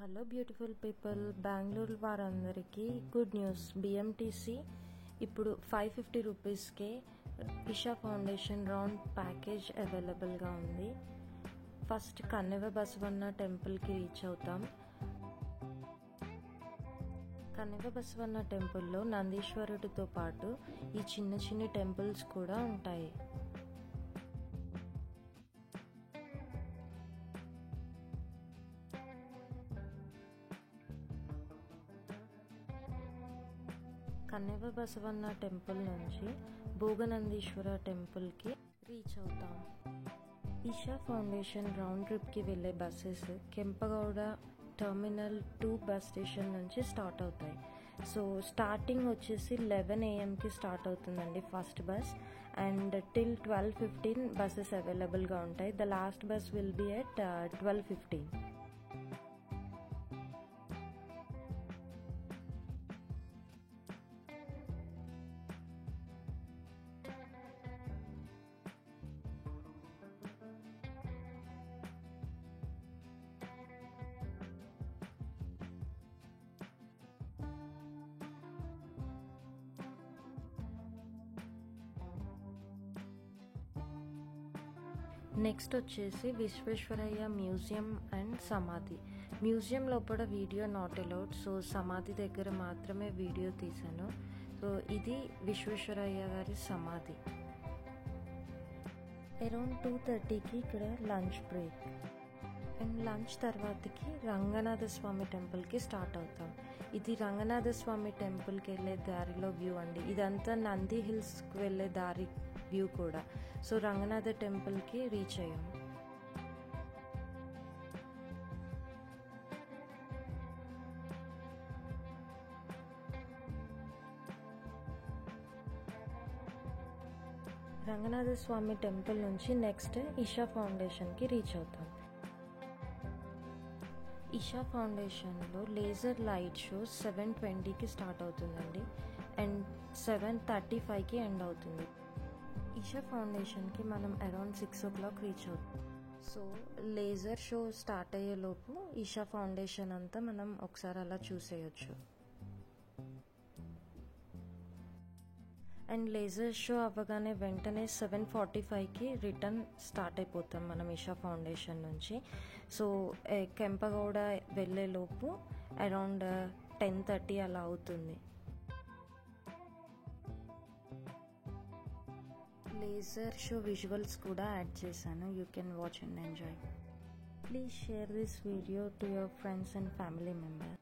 Hello beautiful people, Bengaluru వారందరికీ good news. BMTC ఇప్పుడు 550 రూపీస్కే ఇషా ఫౌండేషన్ రౌండ్ ప్యాకేజ్ అవైలబుల్గా ఉంది. ఫస్ట్ కన్నెవ బసవన్న టెంపుల్కి రీచ్ అవుతాం. కన్నెవ బసవన్న టెంపుల్లో నందీశ్వరుడితో పాటు ఈ చిన్న చిన్న టెంపుల్స్ కూడా ఉంటాయి. కన్నెవ బసవన్న టెంపుల్ నుంచి భోగనందీశ్వర టెంపుల్కి రీచ్ అవుతాం. ఇషా ఫౌండేషన్ రౌండ్ ట్రిప్కి వెళ్ళే buses Kempegowda terminal 2 bus station నుంచి స్టార్ట్ అవుతాయి. సో స్టార్టింగ్ వచ్చేసి 11 AM స్టార్ట్ అవుతుందండి first bus, and till 12:15 buses అవైలబుల్గా ఉంటాయి. The last bus will be at 12:15. Next వచ్చేసి విశ్వేశ్వరయ్య మ్యూజియం అండ్ సమాధి. మ్యూజియం లోపల వీడియో నాట్ అలౌడ్, సో సమాధి దగ్గర మాత్రమే వీడియో తీశాను. సో ఇది విశ్వేశ్వరయ్య గారి సమాధి. అరౌండ్ 2:30కి ఇక్కడ లంచ్ బ్రేక్, అండ్ లంచ్ తర్వాతకి రంగనాథ స్వామి టెంపుల్కి స్టార్ట్ అవుతాం. ఇది రంగనాథ స్వామి టెంపుల్కి వెళ్ళే దారిలో వ్యూ అండి. ఇదంతా నంది హిల్స్కి వెళ్ళే దారి వ్యూ కూడా. సో రంగనాథ టెంపుల్కి రీచ్ అయ్యాం. రంగనాథ స్వామి టెంపుల్ నుంచి నెక్స్ట్ ఇషా ఫౌండేషన్కి రీచ్ అవుతాం. ఇషా ఫౌండేషన్లో లేజర్ లైట్ షో 7:20కి స్టార్ట్ అవుతుందండి, అండ్ 7:35కి ఎండ్ అవుతుంది. ఇషా ఫౌండేషన్కి మనం అరౌండ్ 6 o'clock రీచ్ అవుతాం. సో లేజర్ షో స్టార్ట్ అయ్యేలోపు ఇషా ఫౌండేషన్ అంతా మనం ఒకసారి అలా చూసేయచ్చు. అండ్ లేజర్ షో అవ్వగానే వెంటనే 7:45కి రిటర్న్ స్టార్ట్ అయిపోతాం మనం ఇషా ఫౌండేషన్ నుంచి. సో కెంపగౌడ వెళ్ళేలోపు అరౌండ్ 10:30 అలా అవుతుంది. లేజర్ షో విజువల్స్ కూడా యాడ్ చేశాను. You can watch and enjoy. Please share this video to your friends and family members.